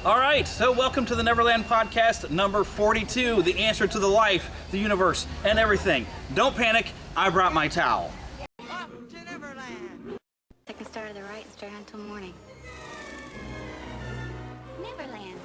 All right, so welcome to the Neverland Podcast number 42, the answer to the life, the universe, and everything. Don't panic, I brought my towel. Welcome to Neverland. Take a start to the right and straight on until morning. Neverland.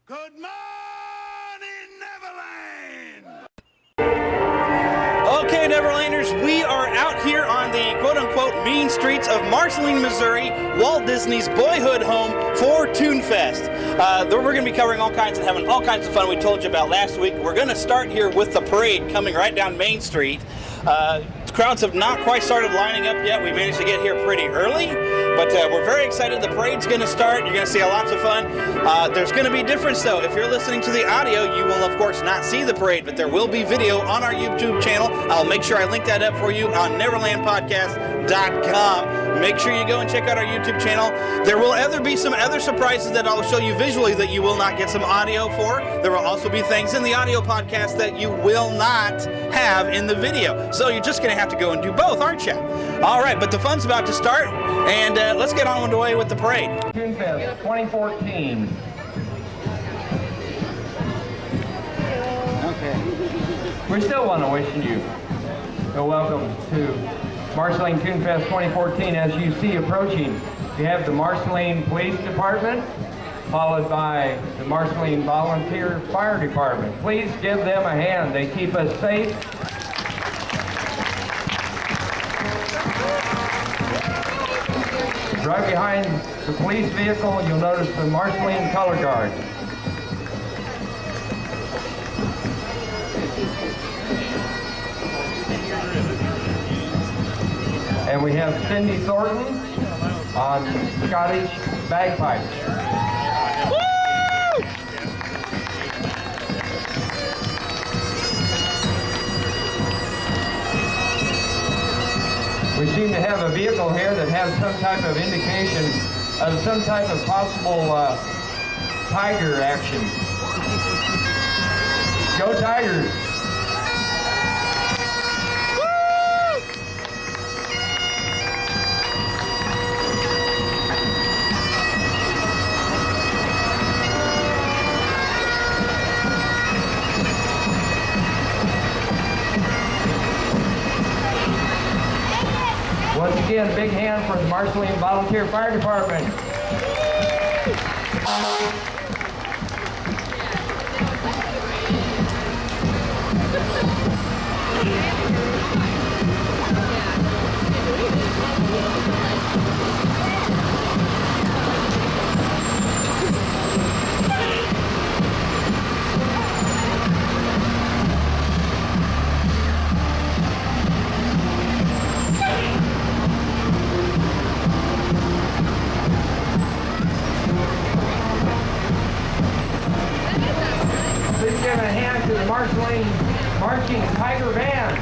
Good morning, Neverland. Okay, Neverlanders, we are out here on the quote-unquote mean streets of Marceline, Missouri, Walt Disney's boyhood home for ToonFest. We're going to be covering all kinds and having all kinds of fun we told you about last week. We're going to start here with the parade coming right down Main Street. Crowds have not quite started lining up yet. We managed to get here pretty early, but we're very excited. The parade's going to start. You're going to see lots of fun. There's going to be a difference, though. If you're listening to the audio, you will, of course, not see the parade, but there will be video on our YouTube channel. I'll make sure I link that up for you on NeverlandPodcast.com. Make sure you go and check out our YouTube channel. There will be some other surprises that I'll show you visually that you will not get some audio for. There will also be things in the audio podcast that you will not have in the video. So you're just going to have to go and do both, aren't you? All right, but the fun's about to start, and let's get on the way with the parade. ToonFest 2014. Okay. We still want to wish you a welcome to Marceline ToonFest 2014. As you see approaching, we have the Marceline Police Department, followed by the Marceline Volunteer Fire Department. Please give them a hand. They keep us safe. Right behind the police vehicle, you'll notice the Marceline Color Guard. And we have Cindy Thornton on Scottish bagpipes. We seem to have a vehicle here that has some type of indication of some type of possible tiger action. Go Tigers! Once again, a big hand for the Marceline Volunteer Fire Department. Please give a hand to the Marceline Marching Tiger Band.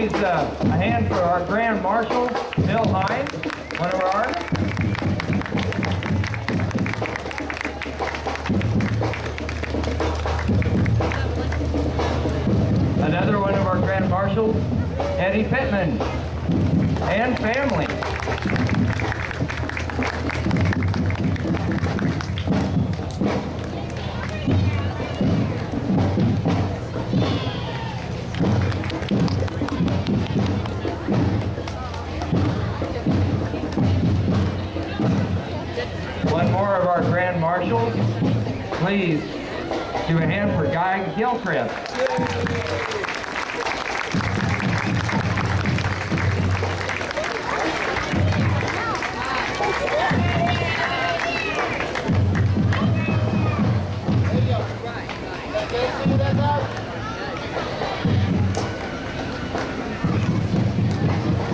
please a hand for our Grand Marshal, Bill Hines, one of our artists. Another one of our Grand Marshals, Eddie Pickett, and family. One more of our Grand Marshals. Please give a hand for Guy Gilchrist.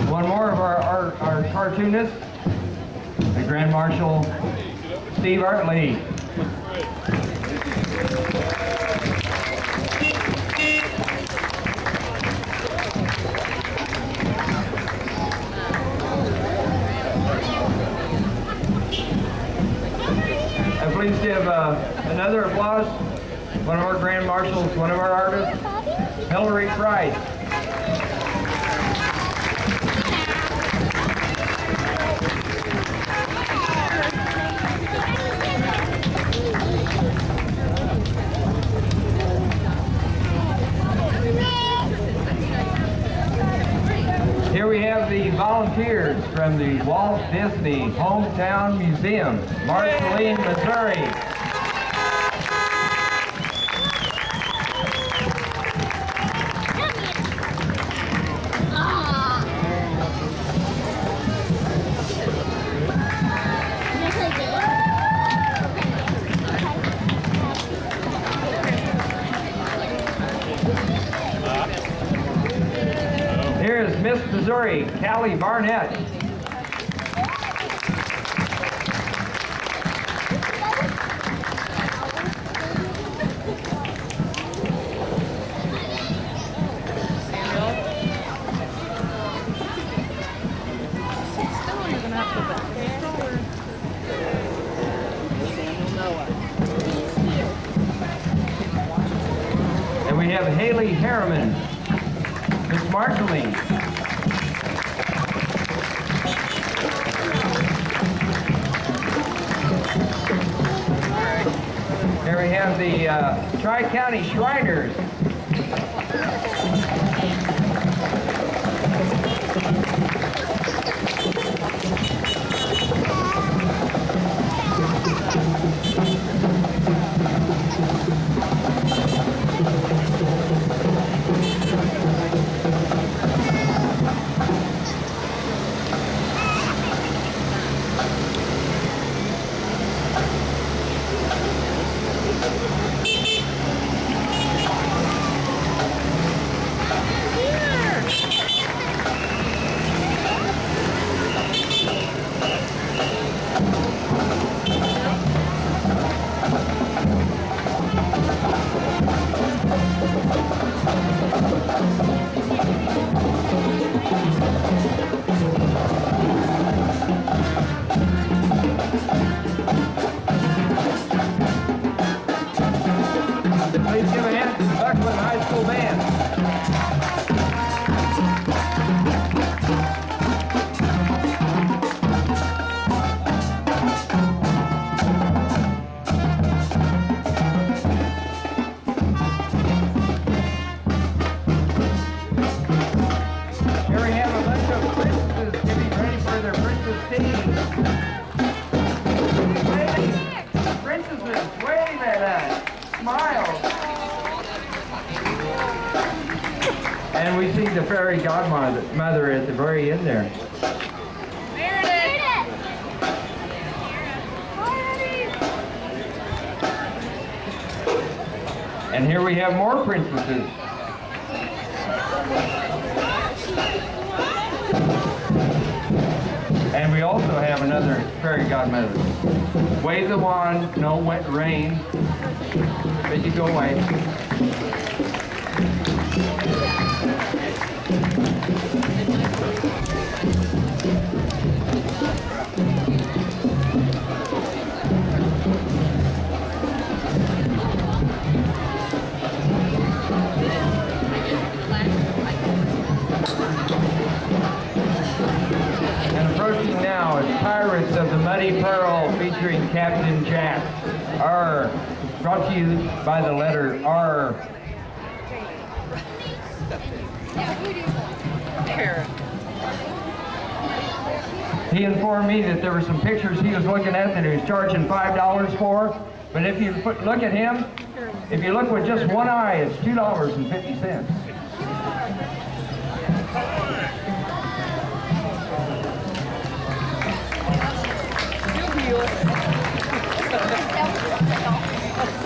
One more of our cartoonists, the Grand Marshal Steve Artley. And please give another applause, one of our Grand Marshals, one of our artists, Hillary Price. Here we have the volunteers from the Walt Disney Hometown Museum, Marceline, Missouri. Here is Miss Missouri, Callie Barnett. And we have Haley Harriman, Miss Marceline. Here we have the Tri-County Shriners. Please give a hand to the Buckland High School Band. Here we have a bunch of princesses getting ready for their princess tea. Princesses, wave at us. Smile. And we see the fairy godmother at the very end there. And here we have more princesses. And we also have another fairy godmother. Wave the wand, no wet rain, but you go away. Pirates of the Muddy Pearl featuring Captain Jack. R. Brought to you by the letter R. He informed me that there were some pictures he was looking at that he was charging $5 for, but if you look at him, if you look with just one eye, it's $2.50.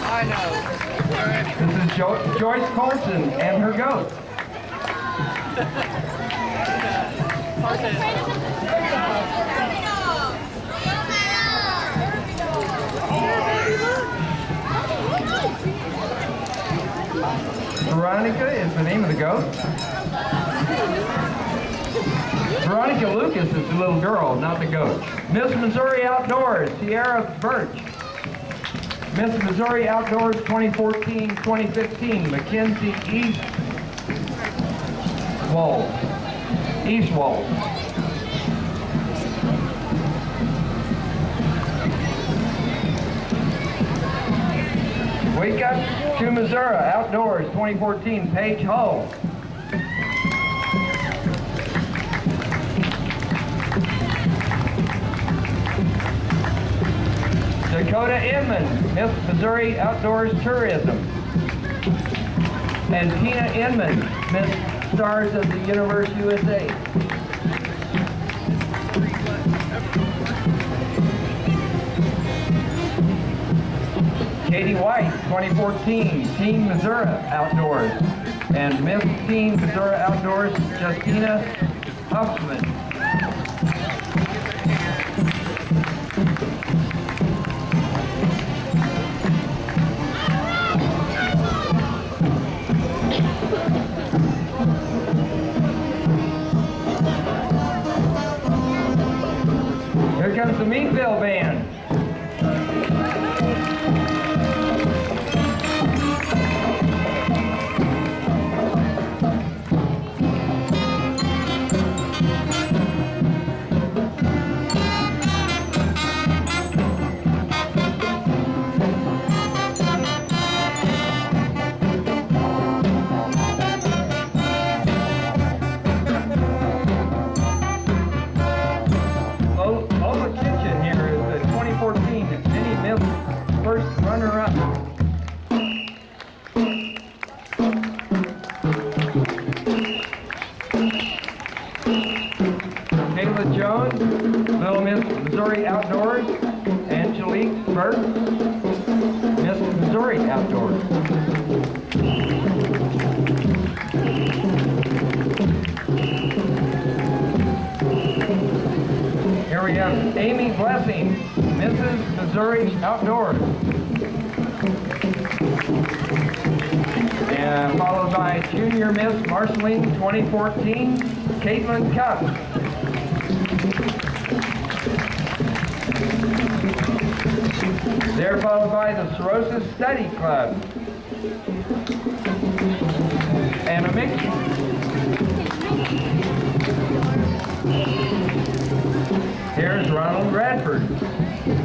I know. This is Joyce Colson and her goat. Veronica is the name of the goat. Veronica Lucas is the little girl, not the goat. Miss Missouri Outdoors, Sierra Birch. Miss Missouri Outdoors 2014-2015, Mackenzie Eastwald. Wake Up to Missouri Outdoors 2014, Paige Hull. Dakota Inman, Miss Missouri Outdoors Tourism. And Tina Inman, Miss Stars of the Universe USA. Katie White, 2014, Team Missouri Outdoors. And Miss Team Missouri Outdoors, Justina Huffman. Here comes the Meatville Band. Outdoors, Angelique Burke, Miss Missouri Outdoors. Here we have Amy Blessing, Mrs. Missouri Outdoors. And followed by Junior Miss Marceline 2014, Caitlin Cup. They're followed by the Cirrhosis Study Club. And a mix. Here's Ronald Bradford,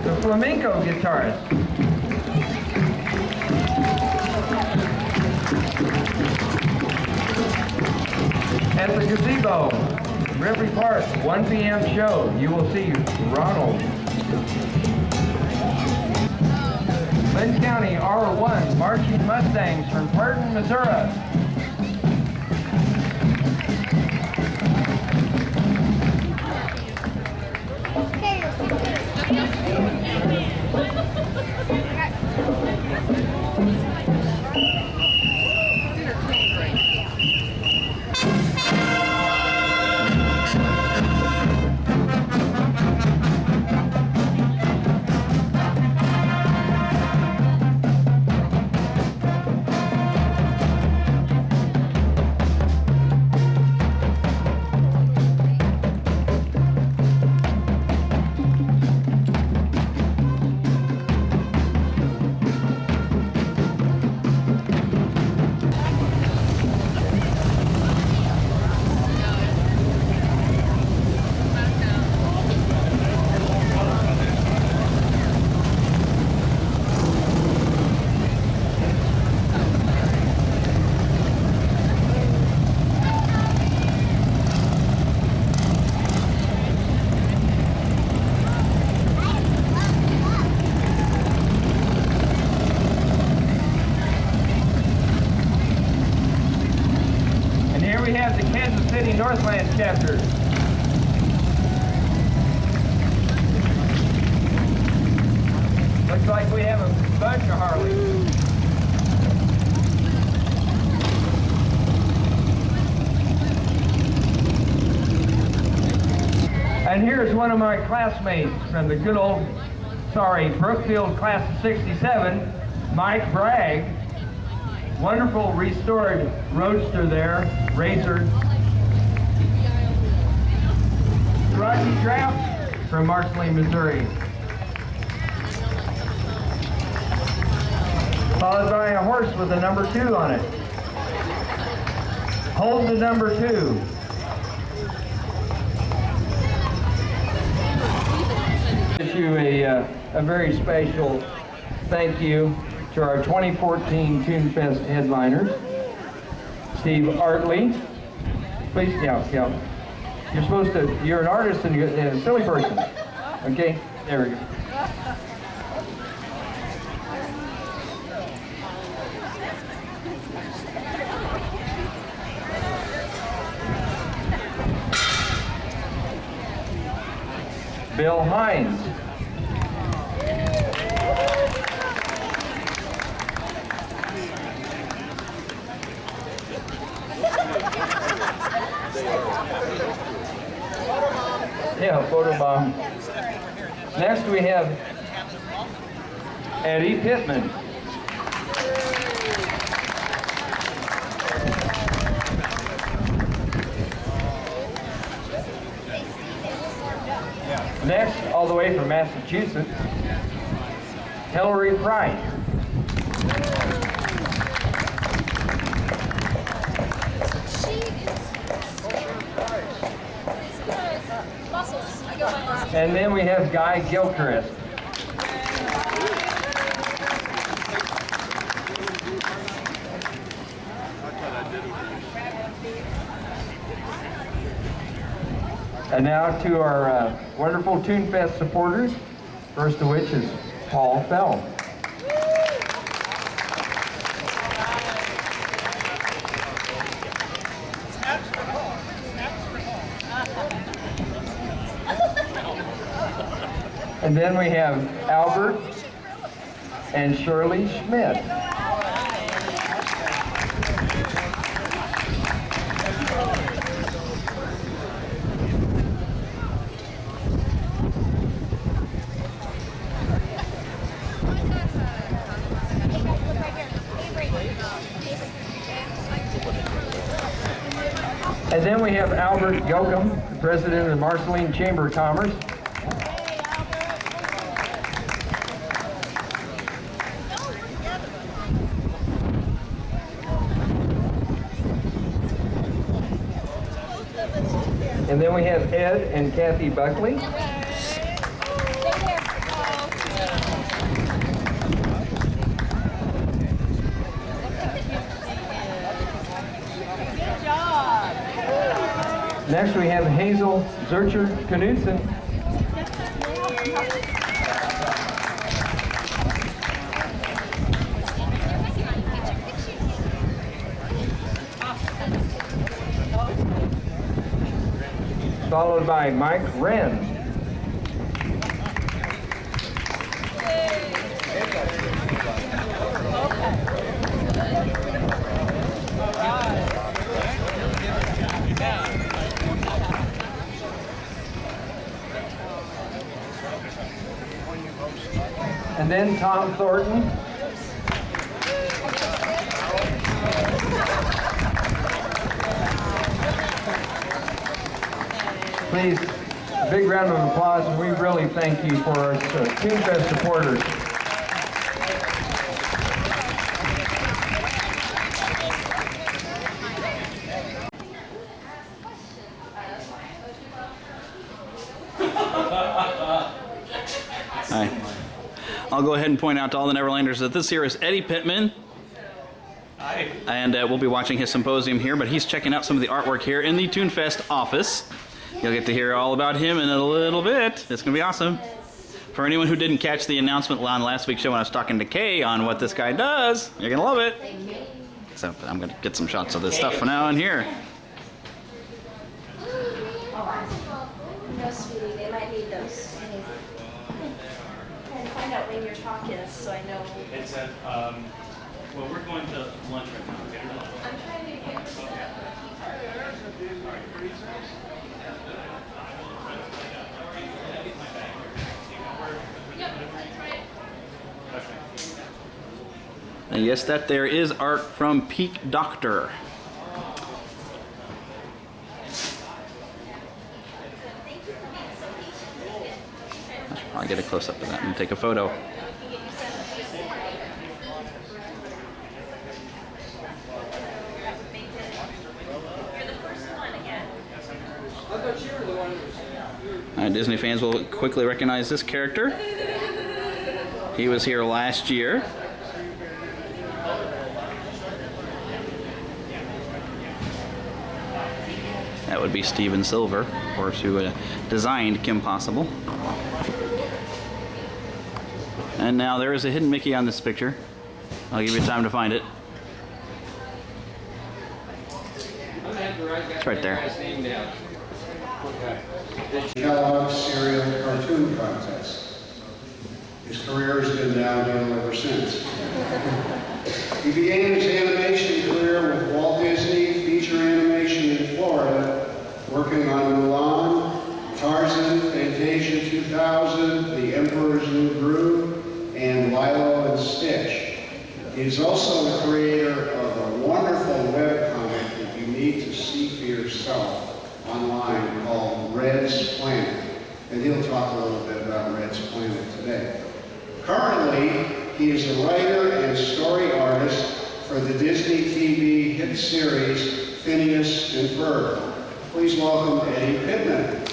the flamenco guitarist. At the gazebo, Ripley Park, 1 p.m. show, you will see Ronald. Lynn County R1 Marching Mustangs from Pardon, Missouri. chapters. Looks like we have a bunch of Harleys. And here's one of my classmates from the good old, Brookfield class of 67, Mike Bragg. Wonderful restored roadster there, Razor. Rocky Draft from Marceline, Missouri. Followed by a horse with a number 2 on it. Hold the number 2. Issue a very special thank you to our 2014 ToonFest headliners, Steve Artley. Please, yeah. You're an artist and you're a silly person. Okay, there we go. Bill Hines. Yeah, photobomb. Next we have Eddie Pittman. Next, all the way from Massachusetts, Hillary Price. And then we have Guy Gilchrist. And now to our wonderful ToonFest supporters, first of which is Paul Fell. And then we have Albert and Shirley Schmidt. And then we have Albert Yoakum, the president of the Marceline Chamber of Commerce. And then we have Ed and Kathy Buckley. Next we have Hazel Zurcher Knudsen. Followed by Mike Wren. And then Tom Thornton. Please, a big round of applause, and we really thank you for our ToonFest supporters. Hi. I'll go ahead and point out to all the Neverlanders that this here is Eddie Pittman. Hi. And we'll be watching his symposium here, but he's checking out some of the artwork here in the ToonFest office. You'll get to hear all about him in a little bit. It's going to be awesome. For anyone who didn't catch the announcement on last week's show when I was talking to Kay on what this guy does, you're going to love it. So I'm going to get some shots of this stuff for now and here. need those. And find out when your talk is, so I know. It's at, well, we're going to lunch right now. Okay? I'm trying to get this stuff. And yes, that there is art from Peak Doctor. I should probably get a close up of that and take a photo. Disney fans will quickly recognize this character. He was here last year. That would be Steven Silver, of course, who designed Kim Possible. And now there is a hidden Mickey on this picture. I'll give you time to find it. It's right there. Kellogg's Cereal Cartoon Contest. His career has been downhill ever since. He began his animation career with Walt Disney feature animation in Florida, working on Mulan, Tarzan, Fantasia 2000, The Emperor's New Groove, and Lilo and Stitch. He is also the creator of a wonderful webcomic that you need to see for yourself online called Red's Planet. And he'll talk a little bit about Red's Planet today. Currently, he is a writer and story artist for the Disney TV hit series Phineas and Ferb. Please welcome Eddie Pickett.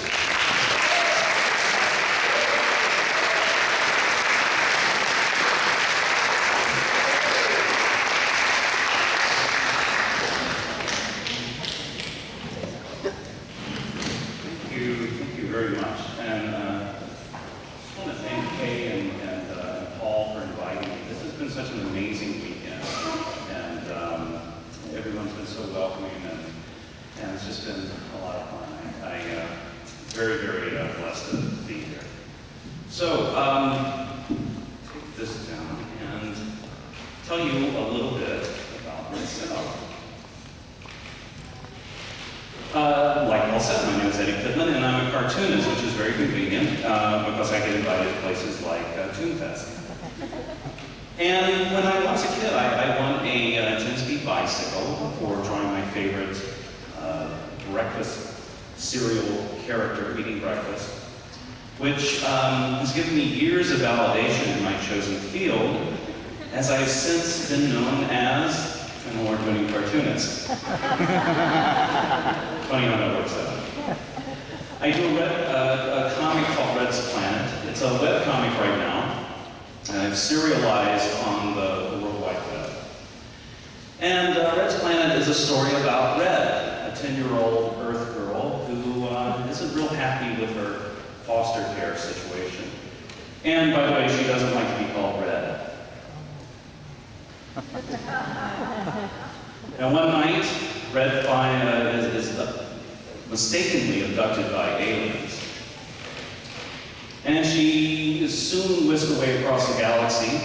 Thank you very much. And I just want to thank Kay and Paul for inviting me. This has been such an amazing weekend, and everyone's been so welcoming, and it's just been a lot of fun. I'm very, very blessed to be here. So, take this down and tell you a little bit about myself. Like Paul said, my name is Eddie Pickett, and I'm a cartoonist, which is very convenient because I get invited to places like ToonFest. And when I was a kid, I won a 10-speed bicycle for drawing my favorite breakfast cereal character eating breakfast, which has given me years of validation in my chosen field, as I've since been known as an award-winning cartoonist. Funny how that works out. I do a comic called Red's Planet. It's a webcomic right now, and I've serialized on the World Wide Web. And Red's Planet is a story about Red, a 10-year-old Earth girl who isn't real happy with her foster care situation. And by the way, she doesn't like to be called Red. And one night, Red is mistakenly abducted by aliens. And she is soon whisked away across the galaxy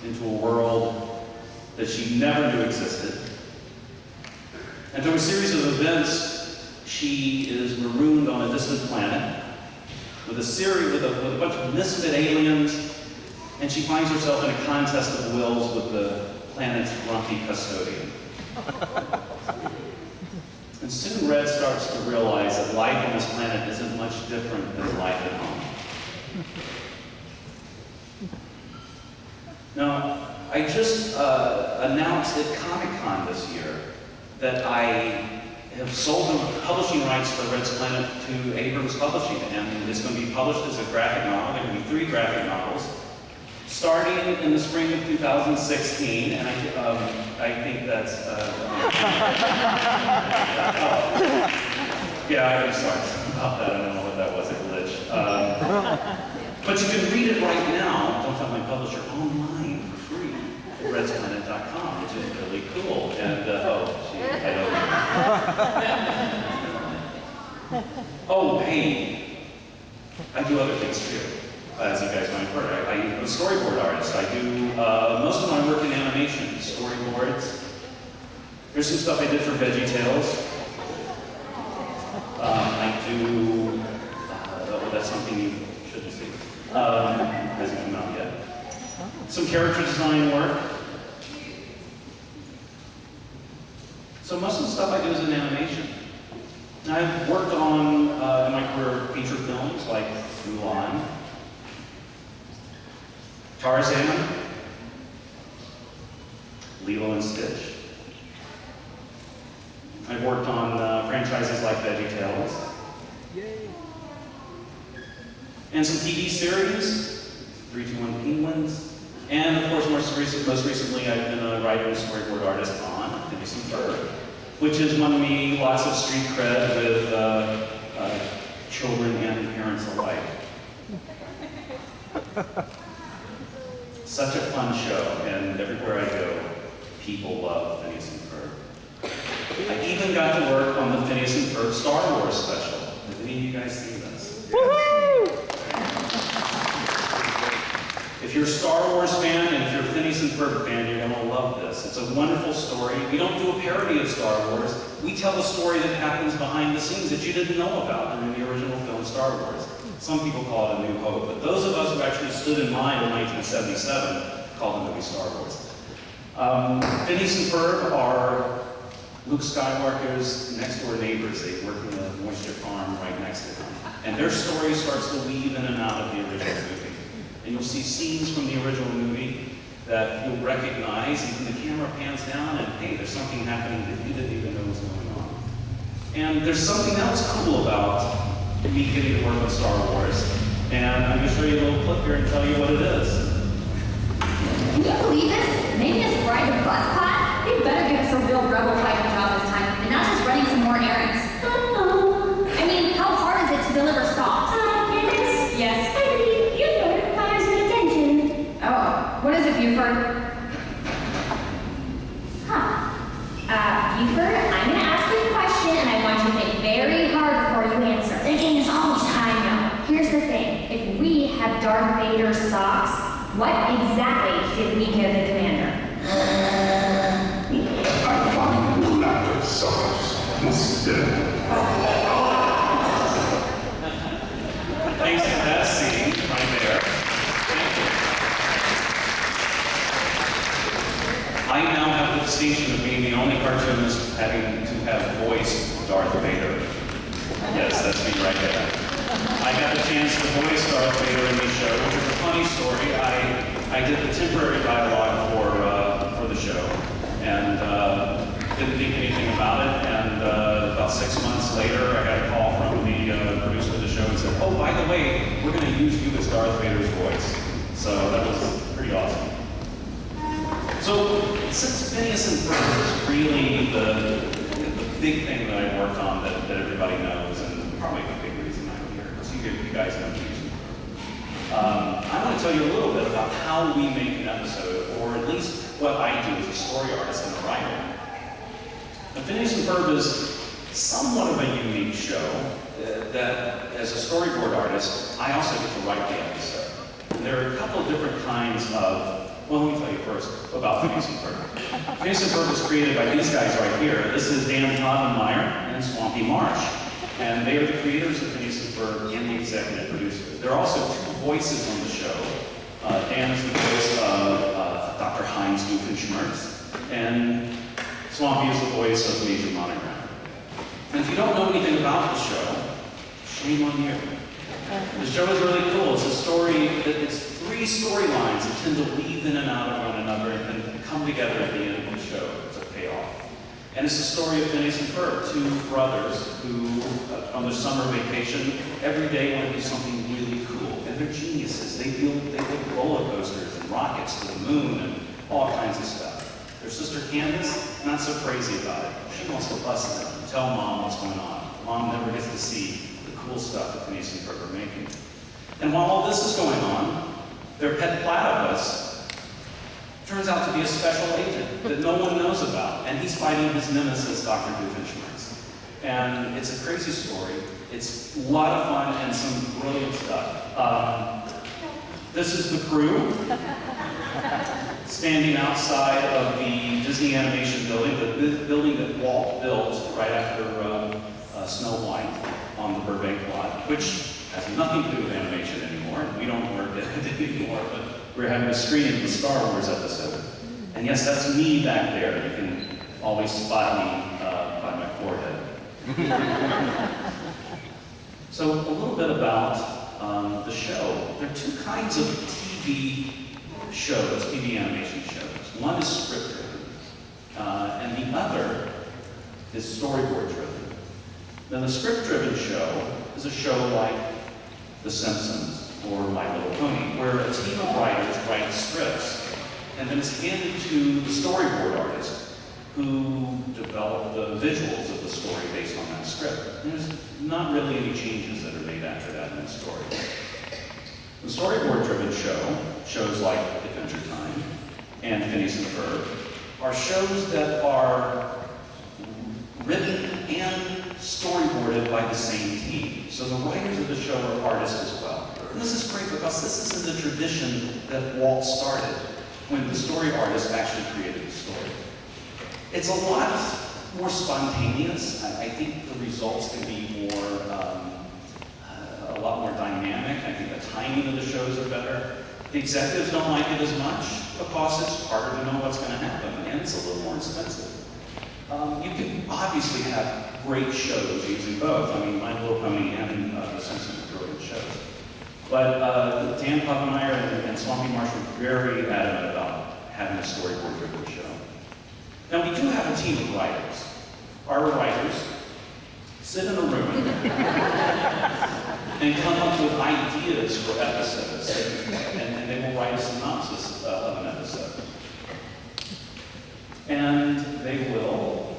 into a world that she never knew existed. And through a series of events, she is marooned on a distant planet with a bunch of misfit aliens, and she finds herself in a contest of wills with the planet's grumpy custodian. And soon Red starts to realize that life on this planet isn't much different than life at home. Now, I just announced at Comic-Con this year that I have sold the publishing rights for Red's Planet to Abrams Publishing, and it's going to be published as a graphic novel. There are going to be 3 graphic novels, starting in the spring of 2016, and I think that's... yeah, I'm sorry about that. I don't know what that was, a glitch. But you can read it right now, don't tell my publisher, online for free at redsplanet.com, which is really cool. And, oh, hey, I do other things too, as you guys might have heard. I'm a storyboard artist. I do most of my work in animation, storyboards. Here's some stuff I did for VeggieTales. I do, that's something you shouldn't see. Hasn't come out yet. Some character design work. So most of the stuff I do is in animation. I've worked on, in my career, feature films like Mulan, Tarzan, Lilo and Stitch. I've worked on franchises like VeggieTales. Yay. And some TV series, 3-2-1 Penguins. And of course, most recently, I've been a writer and storyboard artist on Phineas and Ferb, which has won me lots of street cred with children and parents alike. Such a fun show, and everywhere I go, people love Phineas and Ferb. I even got to work on the Phineas and Ferb Star Wars special. Have any of you guys seen this? Woohoo! If you're a Star Wars fan and if you're a Phineas and Ferb fan, you're gonna love this. It's a wonderful story. We don't do a parody of Star Wars. We tell the story that happens behind the scenes that you didn't know about during the original film Star Wars. Some people call it A New Hope, but those of us who actually stood in line in 1977 call the movie Star Wars. Phineas and Ferb are Luke Skywalker's next-door neighbors. They work in the moisture farm right next to him. And their story starts to weave in and out of the original movie. And you'll see scenes from the original movie that you'll recognize, even the camera pans down, and hey, there's something happening that you didn't even know was going on. And there's something else cool about me getting to work on Star Wars. And I'm going to show you a little clip here and tell you what it is. Can you believe this? Making us ride a bus pot? They better give us a real rebel fighting job this time, and not just running some more errands. I mean, how hard is it to deliver socks? Yes. Buford requires some attention. Oh, what is it, Buford? Buford, I'm gonna ask you a question, and I want you to think very hard before you answer. Thinking is always I know. Here's the thing. If we have Darth Vader's socks, what exactly did we give the commander? I found lack of socks instead. Thanks for that scene right there. Thank you. I now have the distinction of being the only cartoonist having to have voiced Darth Vader. Yes, that's me right there. I got the chance to voice Darth Vader in the show, which is a funny story. I did the temporary dialogue for the show, and didn't think anything about it. And about 6 months later, I got a call from the producer of the show and said, "Oh, by the way, we're going to use you as Darth Vader's voice." So that was pretty awesome. So since Phineas and Ferb is really the big thing that I worked on that everybody knows, and probably the big reason I'm here, so you guys know me. I want to tell you a little bit about how we make an episode, or at least what I do as a story artist and a writer. Now, Phineas and Ferb is somewhat of a unique show that, as a storyboard artist, I also get to write the episode. And there are a couple of different kinds of, well, let me tell you first about Phineas and Ferb. Phineas and Ferb was created by these guys right here. This is Dan Totenmeyer and Swampy Marsh. And they are the creators of Phineas and Ferb and the executive producers. There are also two voices on the show. Dan is the voice of Dr. Heinz Doofenshmirtz, and Swampy is the voice of Major Monogram. And if you don't know anything about the show, shame on you. The show is really cool. It's a story, it's 3 storylines that tend to weave in and out of one another and come together at the end of the show to pay off. And it's the story of Phineas and Ferb, 2 brothers who, on their summer vacation, every day want to do something really cool. And they're geniuses. They build roller coasters and rockets to the moon and all kinds of stuff. Their sister Candace, not so crazy about it. She wants to bust them and tell Mom what's going on. Mom never gets to see the cool stuff that Phineas and Ferb are making. And while all this is going on, their pet platypus turns out to be a special agent that no one knows about, and he's fighting his nemesis, Dr. Doofenshmirtz. And it's a crazy story. It's a lot of fun and some brilliant stuff. This is the crew standing outside of the Disney Animation Building, the building that Walt built right after Snow White on the Burbank lot, which has nothing to do with animation anymore. We don't work at it anymore, but we're having a screening of the Star Wars episode. And yes, that's me back there. You can always spot me by my forehead. So a little bit about the show. There are two kinds of TV shows, TV animation shows. One is script-driven, and the other is storyboard-driven. Then the script-driven show is a show like The Simpsons or My Little Pony, where a team of writers write scripts, and then it's handed to the storyboard artist, who develop the visuals of the story based on that script. And there's not really any changes that are made after that in the story. The storyboard-driven shows like Adventure Time and Phineas and Ferb, are shows that are written and storyboarded by the same team. So the writers of the show are artists as well. And this is great because this is in the tradition that Walt started when the story artist actually created the story. It's a lot more spontaneous. I think the results can be a lot more dynamic. I think the timing of the shows are better. The executives don't like it as much because it's harder to know what's going to happen, and it's a little more expensive. You can obviously have great shows using both. I mean, My Little Pony and The Simpsons are brilliant shows. But Dan Puffermeyer and Swampy Marsh were very adamant about having a storyboard-driven show. Now, we do have a team of writers. Our writers sit in a room and come up with ideas for episodes, and they will write a synopsis of an episode. And they will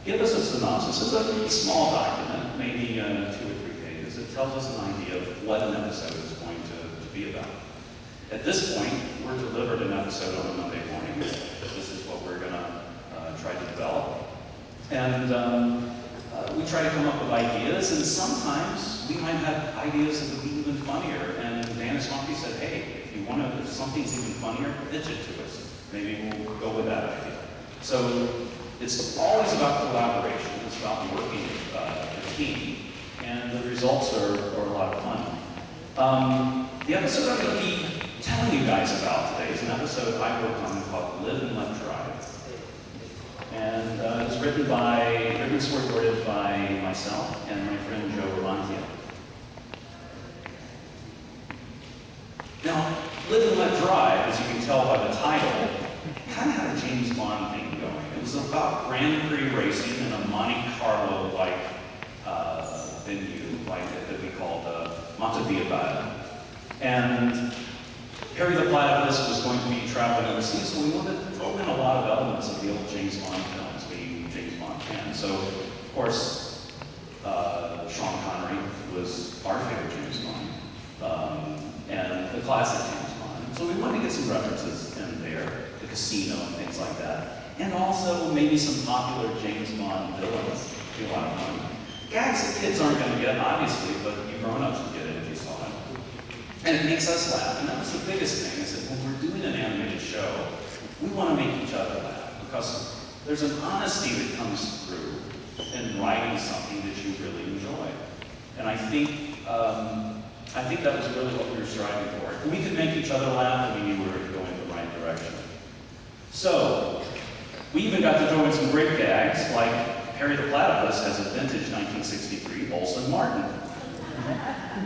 give us a synopsis. It's a small document, maybe 2 or 3 pages. It tells us an idea of what an episode is going to be about. At this point, we're delivered an episode on a Monday morning. This is what we're going to try to develop. And we try to come up with ideas, and sometimes we might have ideas that would be even funnier. And Dan and Swampy said, hey, if something's even funnier, pitch it to us. Maybe we'll go with that idea. So it's always about collaboration. It's about working with a team, and the results are a lot of fun. The episode I'm going to be telling you guys about today is an episode I worked on called Live and Let Drive. And it was written and storyboarded by myself and my friend Joe Romantia. Now, Live and Let Drive, as you can tell by the title, kind of had a James Bond thing going. It was about Grand Prix racing in a Monte Carlo-like venue, that we called Montevideo. And Harry the Platypus was going to be traveling overseas, so we wanted to throw in a lot of elements of the old James Bond films, being James Bond fans. So, of course, Sean Connery was our favorite James Bond, and the classic James Bond. So we wanted to get some references in there, the casino and things like that, and also maybe some popular James Bond villains. It'd be a lot of fun. Gags that kids aren't going to get, obviously, but you grown-ups would get it if you saw it. And it makes us laugh, and that was the biggest thing, is that when we're doing an animated show, we want to make each other laugh, because there's an honesty that comes through in writing something that you really enjoy. And I think that was really what we were striving for. If we could make each other laugh, then we knew we were going in the right direction. So, we even got to throw in some great gags, like Harry the Platypus has a vintage 1963 Olsen Martin,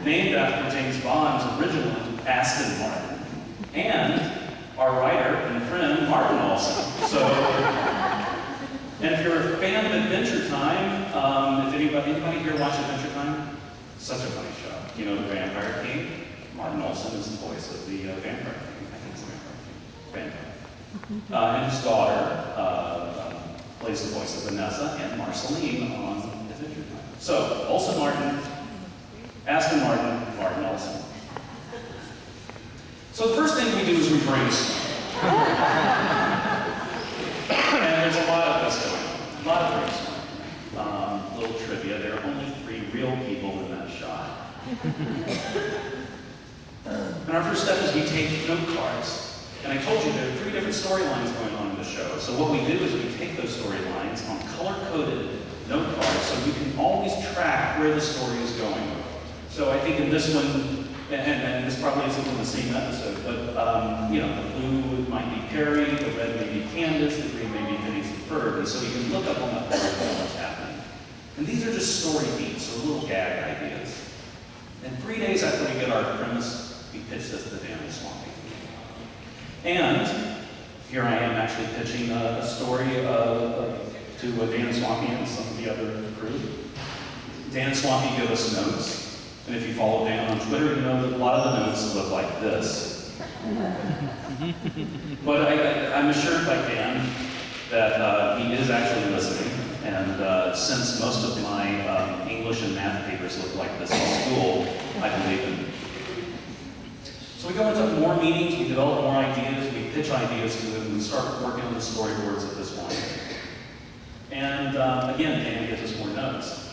named after James Bond's original Aston Martin, and our writer and friend, Martin Olsen. So, and if you're a fan of Adventure Time, if anybody here watch Adventure Time? Such a funny show. You know the Vampire King? Martin Olsen is the voice of the Vampire King. I think it's the Vampire King. And his daughter plays the voice of Vanessa and Marceline on Adventure Time. So, Olsen Martin, Aston Martin, Martin Olsen. So the first thing we do is we brainstorm. And there's a lot of this going on. A lot of brainstorming. Little trivia, there are only 3 real people in that shot. And our first step is we take note cards. And I told you there are 3 different storylines going on in the show. So what we do is we take those storylines on color-coded note cards so we can always track where the story is going. So I think in this one, and this probably isn't in the same episode, but you know, the blue might be Perry, the red may be Candace, the green may be Phineas and Ferb, and so you can look up on that board and what's happening. And these are just story beats, so little gag ideas. And 3 days after we get our premise, we pitch this to Dan and Swampy. And here I am actually pitching a story to Dan and Swampy and some of the other crew. Dan and Swampy give us notes. And if you follow Dan on Twitter, you know that a lot of the notes look like this. But I'm assured by Dan that he is actually listening. And since most of my English and math papers look like this in school, I believe him. So we go into more meetings, we develop more ideas, we pitch ideas to him, we start working on the storyboards at this point. And again, Dan gives us more notes.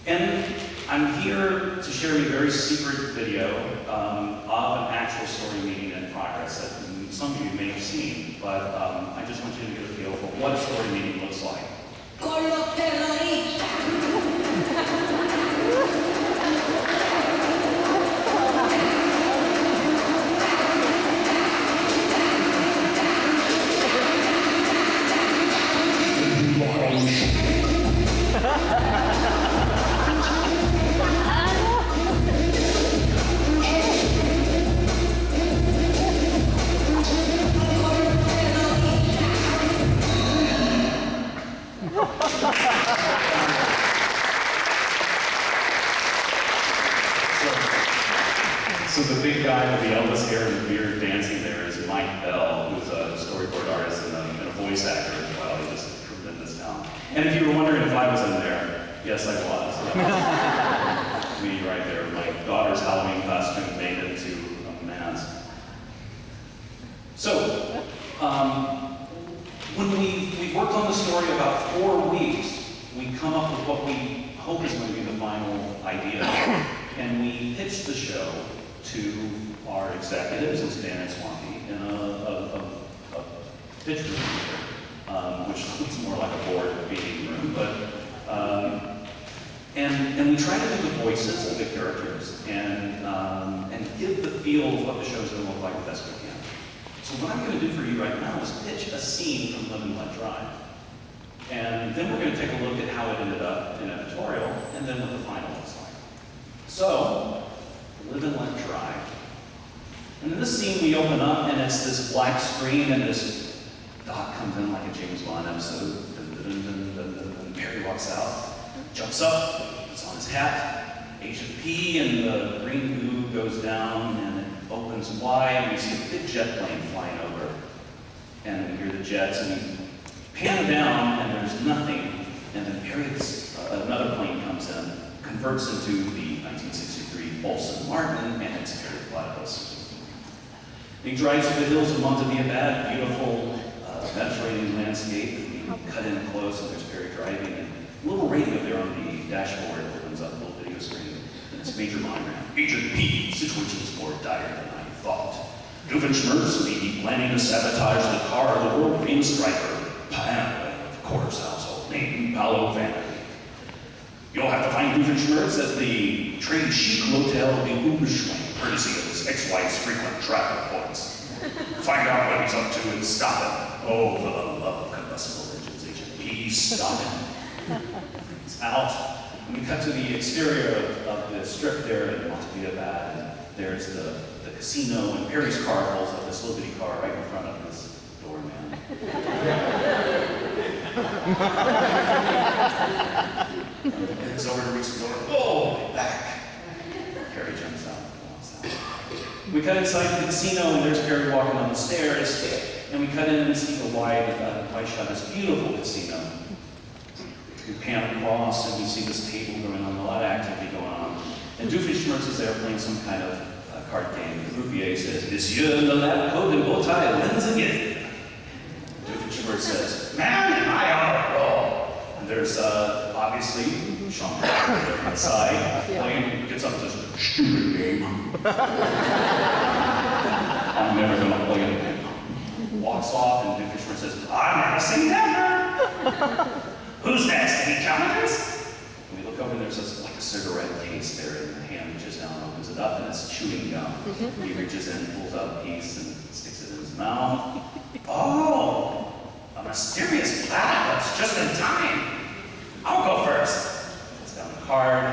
And I'm here to share a very secret video of an actual story meeting in progress that some of you may have seen, but I just want you to get a feel for what a story meeting looks like. So the big guy with the Elvis hair and beard dancing there is Mike Bell, who's a storyboard artist and a voice actor as well. He does a tremendous talent. And if you were wondering if I was in there, yes, I was. Me right there. My daughter's Halloween costume made it to a mask. So, when we've worked on the story about 4 weeks, we come up with what we hope is going to be the final idea. And we pitch the show to our executives, as Dan and Swampy, in a pitch room here, which looks more like a board meeting room. But and we try to do the voices of the characters and give the feel of what the show's going to look like the best we can. So what I'm going to do for you right now is pitch a scene from Live and Let Drive. And then we're going to take a look at how it ended up in editorial, and then what the final looks like. So, Live and Let Drive. And in this scene we open up, and it's this black screen, and this dot comes in like a James Bond episode. And Perry walks out, jumps up, puts on his hat, Agent P, and the green goo goes down, and it opens wide, and we see a big jet plane flying over. And we hear the jets, and we pan down, and there's nothing, and then another plane comes in, converts into the 1963 Olsen Martin, and it's Perry Platypus. He drives through the hills of Montevilla Bad, beautiful Mediterranean landscape. We cut in close, and there's Perry driving, and a little radio there on the dashboard opens up a little video screen, and it's Major Monram. Agent P, situation is more dire than I thought. Doofenshmirtz may be planning to sabotage the car of the world-famous striker, of course, household name, Paolo Vanity. You'll have to find Doofenshmirtz at the Trade Chic Hotel of the Uberschwing, courtesy of his ex-wife's frequent travel points. Find out what he's up to and stop him. Oh, for the love of combustible engines, Agent P, stop him. He's out. And we cut to the exterior of the strip there in Montevilla Bad, and there's the casino, and Perry's car pulls up this Liberty car right in front of this doorman. It's over to reach the door. Oh, back. Perry jumps out and walks out. We cut inside the casino, and there's Perry walking down the stairs. And we cut in and see the wide shot of this beautiful casino. We pan across, and we see this table going on, a lot of activity going on. And Doofenshmirtz is there playing some kind of card game. The croupier says, "Monsieur, the lab coat and bow tie wins again." Doofenshmirtz says, "Man, am I on a roll." And there's obviously Sean Connery on the side, playing, gets up and says, "Stupid game. I'm never gonna play it again." Walks off, and Dick Fishburne says, "I'm never saying never." "Who's next? Any challengers?" And we look over, and there's like a cigarette case there, and the hand reaches down, opens it up, and it's chewing gum. He reaches in, pulls out a piece, and sticks it in his mouth. "Oh, a mysterious platypus, just in time. I'll go first." Puts down the card.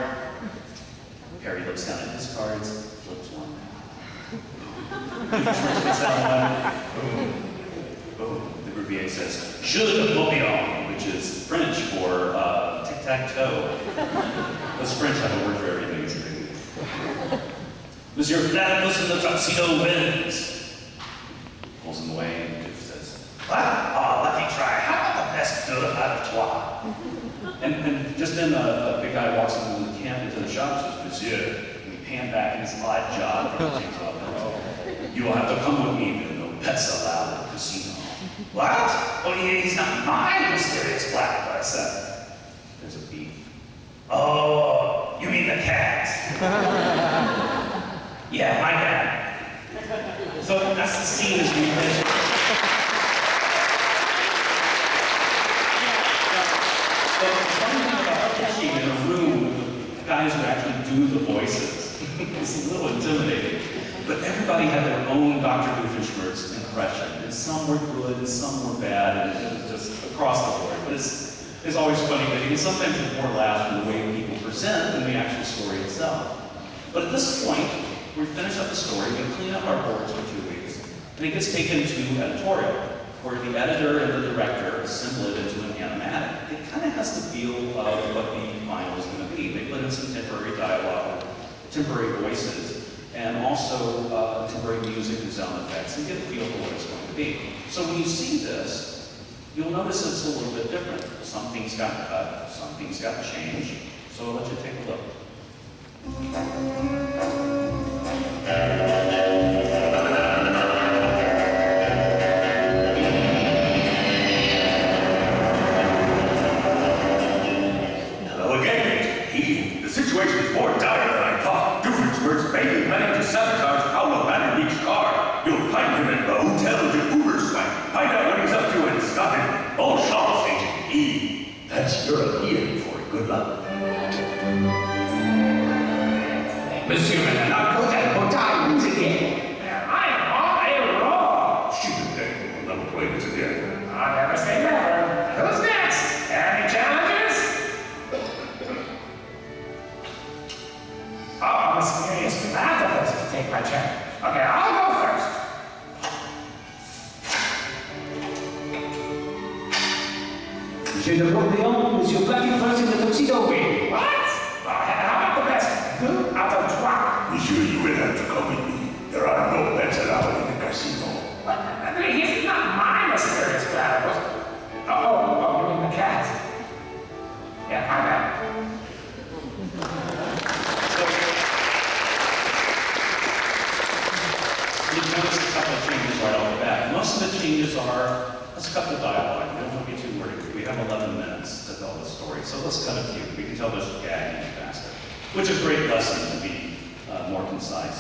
Harry looks down at his cards, flips one. Puts down one. Boom. Boom. The croupier says, "Jeu de papillon," which is French for tic-tac-toe. Those French have a word for everything. "Monsieur Platypus in the tuxedo wins." Pulls him away and says, "What? Oh, let me try. How about the best deux out of trois?" And just then a big guy walks into the camp, into the shop, and says, "Monsieur," and we pan back in his odd job from James Bond. "You will have to come with me. There are no pets allowed at the casino." "What? Oh, he's not my mysterious platypus." There's a beep. "Oh, you mean the cat?" "Yeah, my bad." So that's the scene as we finish. So the funny thing about pitching in a room with the guys who actually do the voices is a little intimidating. But everybody had their own Dr. Doofenshmirtz impression. And some were good, and some were bad, and it was just across the board. But it's always funny that you can sometimes get more laughs from the way people present than the actual story itself. But at this point, we finish up the story, we clean up our boards for 2 weeks, and it gets taken to editorial, where the editor and the director assemble it into an animatic. It kind of has the feel of what the final is going to be. They put in some temporary dialogue, temporary voices, and also temporary music and sound effects, and get a feel for what it's going to be. So when you see this, you'll notice it's a little bit different. Some things got cut, some things got changed. So I'll let you take a look. Hello again, mate. The situation is more dire than I thought. Doofenshmirtz may be planning to sabotage Paolo Vanderbeek's car. You'll find him at the Hotel de Uberswank. Find out what he's up to and stop him. All chance, Agent E. That's European for good luck. Monsieur, not put that hotel again. I am on a roll. Stupid thing. We'll never play this again. I'll never say never. Who's next? Any challenges? Oh, mysterious platypus to take my turn. Okay, I'll go first. Monsieur de Papillon, Monsieur Platypus in the tuxedo wing. What? How about the best deux out of trois? Monsieur, you will have to come with me. There are no pets allowed in the casino. What? He's not my mysterious platypus. Oh, you mean the cat? Yeah, my bad. You notice a couple of changes right off the bat. Most of the changes are, let's cut the dialogue. We don't want to be too worried. We have 11 minutes to tell the story, so let's cut a few. We can tell this gag much faster, which is a great lesson to be more concise.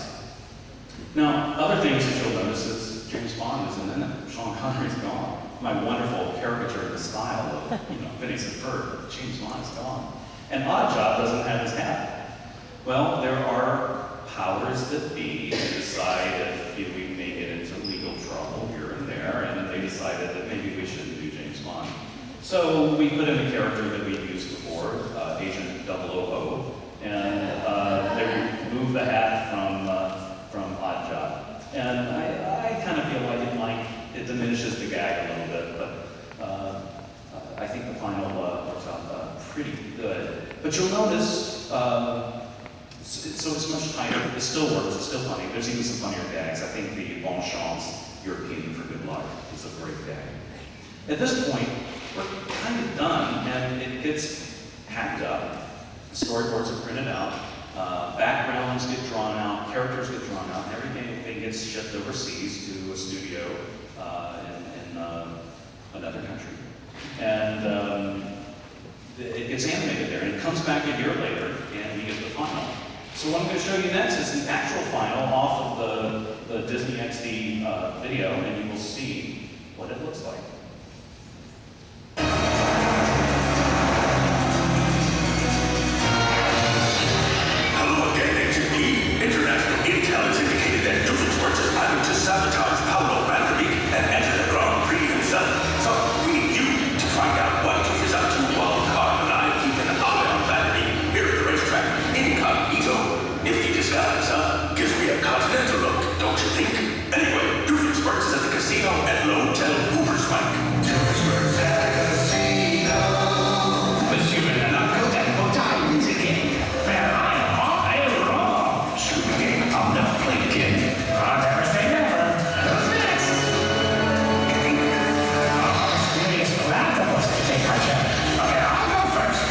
Now, other things that you'll notice is James Bond isn't in it. Sean Connery's gone. My wonderful caricature of the style of, Phineas and Ferb. James Bond is gone. And Oddjob doesn't have his hat. Well, there are powers that be who decide if we may get into legal trouble here and there, and they decided that maybe we shouldn't do James Bond. So we put in a character that we've used before, Agent 000, and they removed the hat from Oddjob. And I kind of feel like it diminishes the gag a little bit, but I think the final works out pretty good. But you'll notice, so it's much tighter. It still works. It's still funny. There's even some funnier gags. I think the bon chance European for good luck is a great gag. At this point, we're kind of done, and it gets hacked up. The storyboards are printed out. Backgrounds get drawn out. Characters get drawn out. And everything gets shipped overseas to a studio in another country. And it gets animated there, and it comes back a year later, and you get the final. So what I'm going to show you next is the actual final off of the Disney XD video, and you will see what it looks like. Hello again, Agent P. International intel has indicated that Doofenshmirtz is planning to sabotage Paolo Blubrry and enter the Grand Prix himself. So we need you to find out what Doof is up to while Carl and I keep an eye on Blubrry here at the racetrack. Incognito. Nifty disguise, huh? Gives me a continental look, don't you think? Anyway, Doofenshmirtz is at the casino at L'Hotel Hooverswijk. Doofenshmirtz at the casino. Monsieur and Uncle Temple Times again. Where I am all day long. Stupid game, I'll never play again. I'll never say never. Who's next? Please, that's supposed to take my turn. Okay, I'll go first.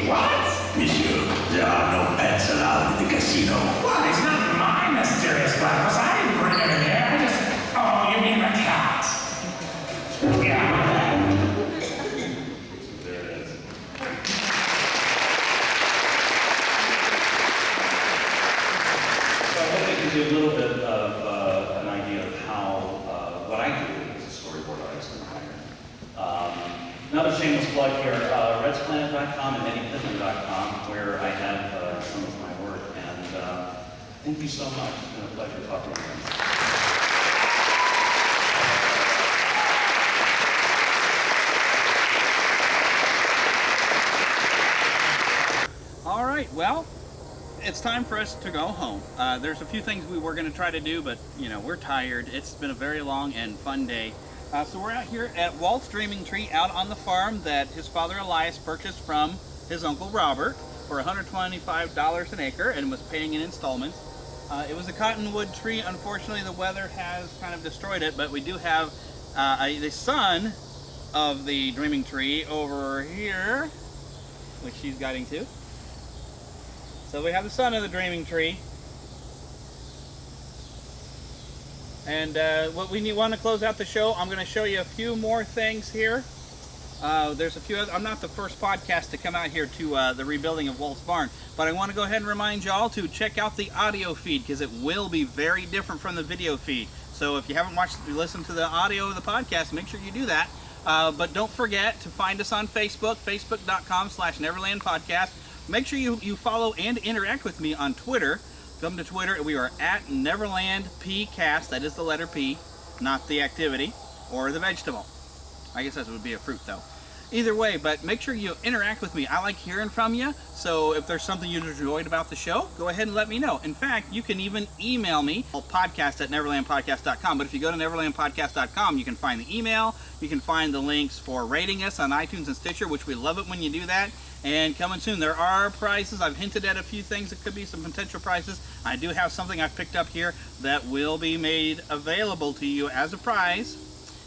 What? Monsieur, there are no pets allowed in the casino. What? It's not my mysterious glass. I didn't bring it in here. I just... Oh, you mean the cat? Yeah, my bad. There it is. So I hope it gives you a little bit of an idea of how, what I do as a storyboard artist and writer. Another shameless plug here, redsplanet.com and eddiepickett.com, where I have some of my work, and thank you so much. It's been a pleasure talking to you. All right, well, it's time for us to go home. There's a few things we were going to try to do, but, you know, we're tired. It's been a very long and fun day. So we're out here at Walt's Dreaming Tree out on the farm that his father Elias purchased from his uncle Robert for $125 an acre and was paying in installments. It was a cottonwood tree. Unfortunately, the weather has kind of destroyed it, but we do have the son of the Dreaming Tree over here, which she's guiding to. So we have the son of the Dreaming Tree. And what we want to close out the show, I'm going to show you a few more things here. There's a few other, I'm not the first podcast to come out here to the rebuilding of Walt's barn, but I want to go ahead and remind y'all to check out the audio feed because it will be very different from the video feed. So if you haven't listened to the audio of the podcast, make sure you do that. But don't forget to find us on Facebook, facebook.com/Neverland Podcast. Make sure you follow and interact with me on Twitter. Come to Twitter. We are at Neverland Pcast. That is the letter P, not the activity or the vegetable. I guess that would be a fruit, though. Either way, but make sure you interact with me. I like hearing from you, so if there's something you enjoyed about the show, go ahead and let me know. In fact, you can even email me, podcast@neverlandpodcast.com. But if you go to neverlandpodcast.com, you can find the email, you can find the links for rating us on iTunes and Stitcher, which we love it when you do that. And coming soon, there are prizes. I've hinted at a few things that could be some potential prizes. I do have something I've picked up here that will be made available to you as a prize.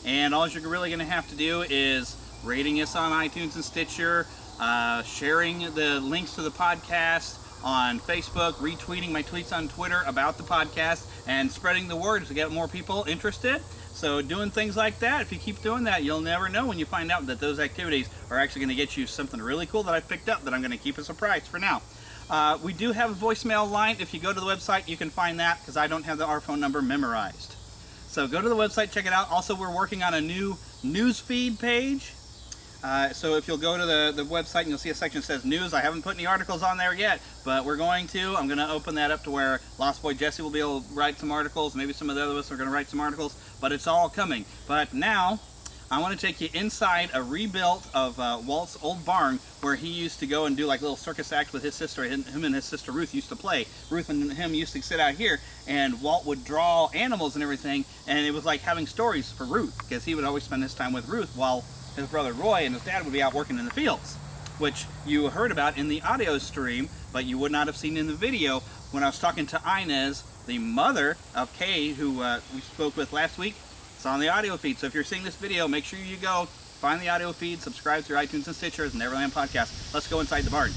And all you're really going to have to do is rating us on iTunes and Stitcher, sharing the links to the podcast on Facebook, retweeting my tweets on Twitter about the podcast, and spreading the word to get more people interested. So doing things like that, if you keep doing that, you'll never know when you find out that those activities are actually going to get you something really cool that I picked up that I'm going to keep as a surprise for now. We do have a voicemail line. If you go to the website, you can find that because I don't have our phone number memorized. So go to the website, check it out. Also, we're working on a new news feed page. So if you'll go to the website and you'll see a section that says news. I haven't put any articles on there yet, but we're going to. I'm going to open that up to where Lost Boy Jesse will be able to write some articles. Maybe some of the other of us are going to write some articles, but it's all coming. But now, I want to take you inside a rebuilt of Walt's old barn where he used to go and do like little circus acts with his sister. Him and his sister Ruth used to play. Ruth and him used to sit out here, and Walt would draw animals and everything, and it was like having stories for Ruth because he would always spend his time with Ruth while his brother Roy and his dad would be out working in the fields, which you heard about in the audio stream, but you would not have seen in the video when I was talking to Inez, the mother of Kay, who we spoke with last week. It's on the audio feed, so if you're seeing this video, make sure you go find the audio feed, subscribe through iTunes and Stitcher, the Neverland Podcast. Let's go inside the barn.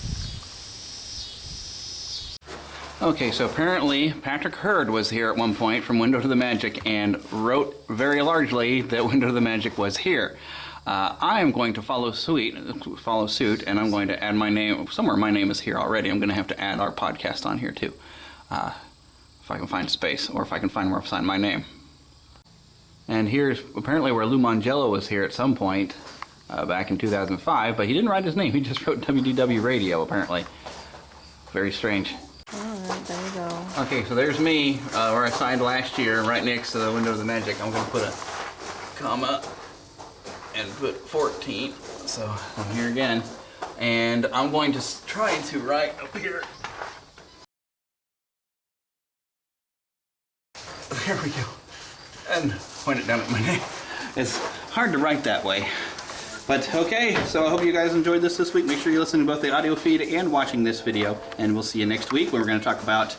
Okay, so apparently Patrick Hurd was here at one point from Window to the Magic and wrote very largely that Window to the Magic was here. I am going to follow suit, and I'm going to add my name somewhere. My name is here already. I'm going to have to add our podcast on here too, if I can find space, or if I can find where I've signed my name. And here's apparently where Lou Mongello was here at some point back in 2005, but he didn't write his name. He just wrote WDW Radio, apparently. Very strange. Alright, there you go. Okay, so there's me, where I signed last year, right next to the Window of the Magic. I'm going to put a comma and put 14. So I'm here again. And I'm going to try to write up here. There we go. And point it down at my name. It's hard to write that way. But okay, so I hope you guys enjoyed this week. Make sure you listen to both the audio feed and watching this video. And we'll see you next week when we're going to talk about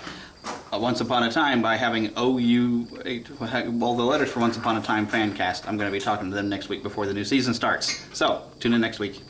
Once Upon a Time by having all the letters for Once Upon a Time fan cast. I'm going to be talking to them next week before the new season starts. So, tune in next week.